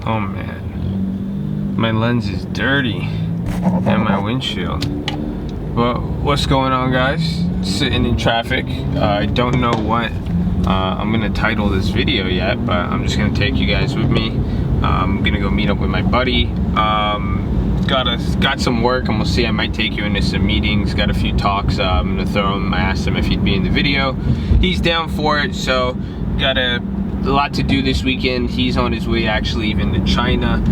Oh man, my lens is dirty and my windshield. Well, what's going on, guys? Sitting in traffic. I don't know what I'm gonna title this video yet, but I'm just gonna take you guys with me. I'm gonna go meet up with my buddy. Got some work, and we'll see. I might take you into some meetings. Got a few talks. I'm gonna throw him. I asked him if he'd be in the video. He's down for it. So got a lot to do this weekend. He's on his way actually even to China.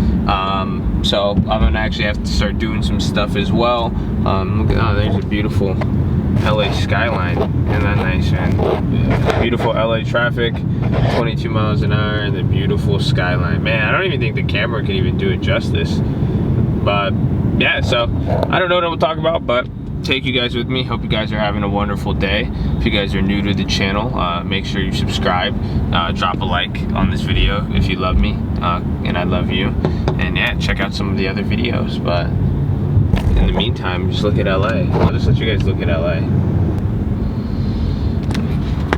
So I'm gonna actually have to start doing some stuff as well. Look at, oh, there's a beautiful LA skyline. Isn't that nice, man? Yeah. Beautiful LA traffic, 22 miles an hour, and the beautiful skyline. Man, I don't even think the camera can even do it justice. But yeah, so I don't know what I'm gonna talk about, but take you guys with me. Hope you guys are having a wonderful day. If you guys are new to the channel, make sure you subscribe, drop a like on this video if you love me, and I love you. And yeah, check out some of the other videos. But in the meantime, just look at LA. I'll just let you guys look at LA.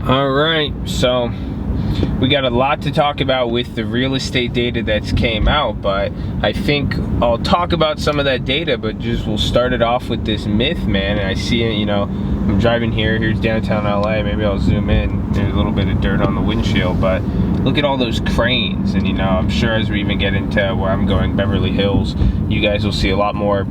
All right, so we got a lot to talk about with the real estate data that's came out, but I think I'll talk about some of that data, but just we'll start it off with this myth, man. And I see it, you know, I'm driving here's downtown LA. Maybe I'll zoom in. There's a little bit of dirt on the windshield, but look at all those cranes. And you know, I'm sure as we even get into where I'm going, Beverly Hills, you guys will see a lot more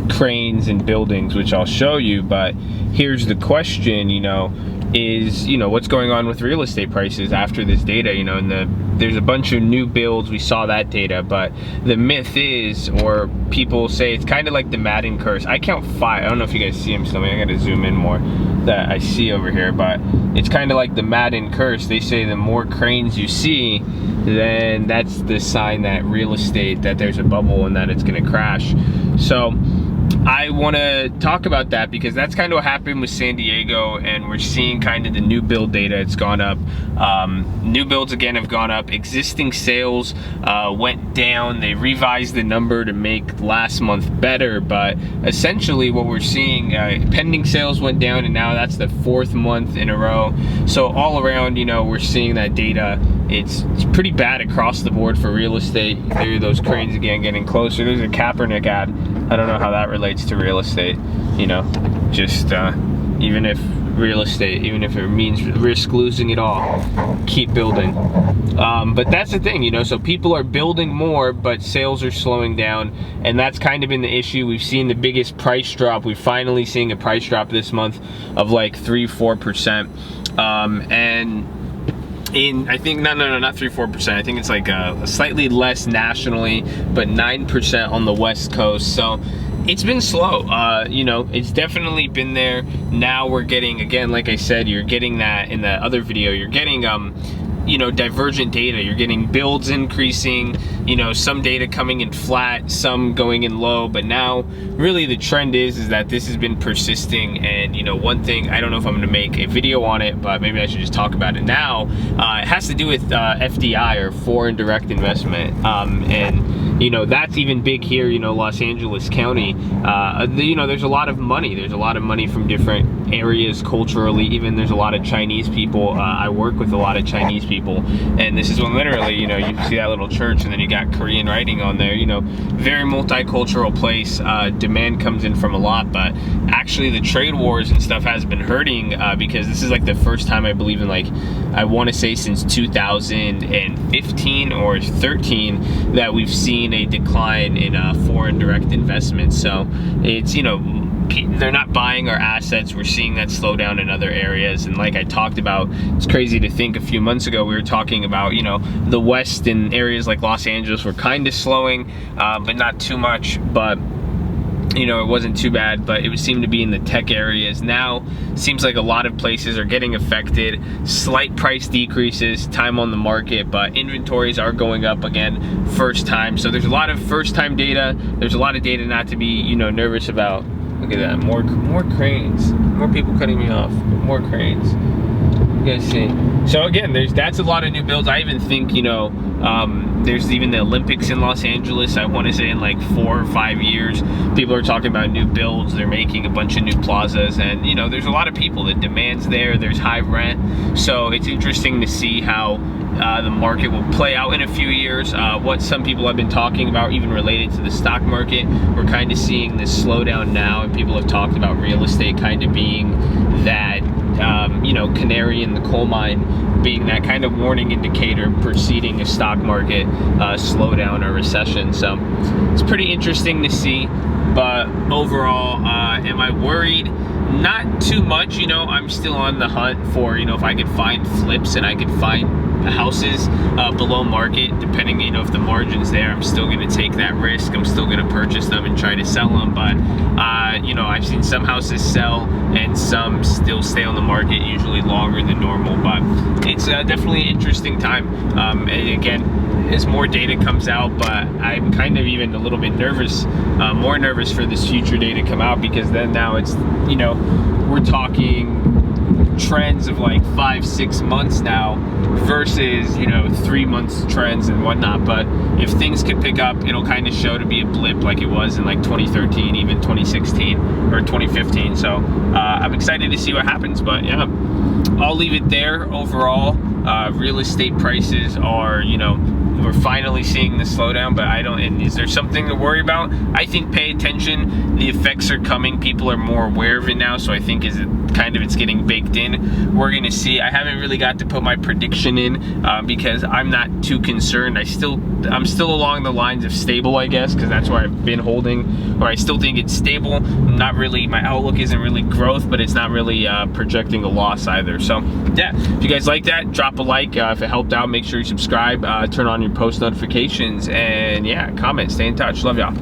cranes and buildings, which I'll show you. But here's the question, you know, is, you know, what's going on with real estate prices after this data? You know, and there's a bunch of new builds, we saw that data, but the myth is, or people say, it's kind of like the Madden curse. I count 5, I don't know if you guys see them still, maybe I gotta zoom in more, that I see over here, but it's kind of like the Madden curse. They say the more cranes you see, then that's the sign that real estate, that there's a bubble and that it's gonna crash. So I want to talk about that because that's kind of what happened with San Diego, and we're seeing kind of the new build data. It's gone up. New builds again have gone up. Existing sales went down. They revised the number to make last month better, but essentially what we're seeing, pending sales went down, and now that's the 4th month in a row. So all around, you know, we're seeing that data. It's pretty bad across the board for real estate. There are those cranes again getting closer. There's a Kaepernick ad. I don't know how that relates to real estate, you know, just even if real estate, even if it means risk losing it all, keep building. But that's the thing, you know, so people are building more, but sales are slowing down, and that's kind of been the issue. We've seen the biggest price drop. We're finally seeing a price drop this month of like 3-4%, and I think, no, not 3-4%. I think it's like a slightly less nationally, but 9% on the West Coast. So it's been slow. You know, it's definitely been there. Now we're getting, again, like I said, you're getting that in the other video. You're getting, you know, divergent data. You're getting builds increasing, you know, some data coming in flat, some going in low, but now really the trend is that this has been persisting. And you know, one thing, I don't know if I'm gonna make a video on it, but maybe I should just talk about it now. It has to do with FDI, or foreign direct investment, and you know, that's even big here, you know, Los Angeles County. You know, there's a lot of money. There's a lot of money from different areas culturally. Even there's a lot of Chinese people. I work with a lot of Chinese people, and this is when literally, you know, you see that little church and then you got Korean writing on there. You know, very multicultural place. Demand comes in from a lot, but actually the trade wars and stuff has been hurting, because this is like the first time, I believe, in like, I want to say since 2015 or 13 that we've seen a decline in foreign direct investment. So it's, you know, they're not buying our assets. We're seeing that slow down in other areas. And like I talked about, it's crazy to think a few months ago we were talking about, you know, the West in areas like Los Angeles were kind of slowing, but not too much. But you know, it wasn't too bad, but it would seem to be in the tech areas. Now seems like a lot of places are getting affected. Slight price decreases, time on the market, but inventories are going up again, first time. So there's a lot of first time data. There's a lot of data not to be, you know, nervous about. Look at that, more cranes, more people cutting me off, more cranes. guys see? So again, that's a lot of new builds. I even think, you know, there's even the Olympics in Los Angeles. I want to say in like 4 or 5 years, people are talking about new builds. They're making a bunch of new plazas, and you know, there's a lot of people. The demand's there. There's high rent, so it's interesting to see how the market will play out in a few years. What some people have been talking about, even related to the stock market, we're kind of seeing this slowdown now, and people have talked about real estate kind of being that, you know, canary in the coal mine, being that kind of warning indicator preceding a stock market slowdown or recession. So it's pretty interesting to see. But overall, am I worried? Not too much. You know, I'm still on the hunt for, you know, if I could find flips and I could find houses below market, depending, you know, if the margin's there, I'm still going to take that risk. I'm still going to purchase them and try to sell them. But you know, I've seen some houses sell and some still stay on the market, usually longer than normal. But it's definitely an interesting time. And again, as more data comes out, but I'm kind of even a little bit nervous, more nervous for this future data to come out, because then now it's, you know, we're talking trends of like 5-6 months now versus, you know, 3 months trends and whatnot. But if things could pick up, it'll kind of show to be a blip like it was in like 2013, even 2016 or 2015. So I'm excited to see what happens. But yeah, I'll leave it there. Overall, real estate prices are, you know, we're finally seeing the slowdown, but I don't, and is there something to worry about? I think pay attention. The effects are coming. People are more aware of it now, so I think it's getting baked in. We're gonna see. I haven't really got to put my prediction in because I'm not too concerned. I'm still along the lines of stable, I guess, because that's where I've been holding, or I still think it's stable. Not really, my outlook isn't really growth, but it's not really projecting a loss either. So yeah, if you guys like that, drop a like. If it helped out, make sure you subscribe, turn on your post notifications, and yeah, comment, stay in touch. Love y'all.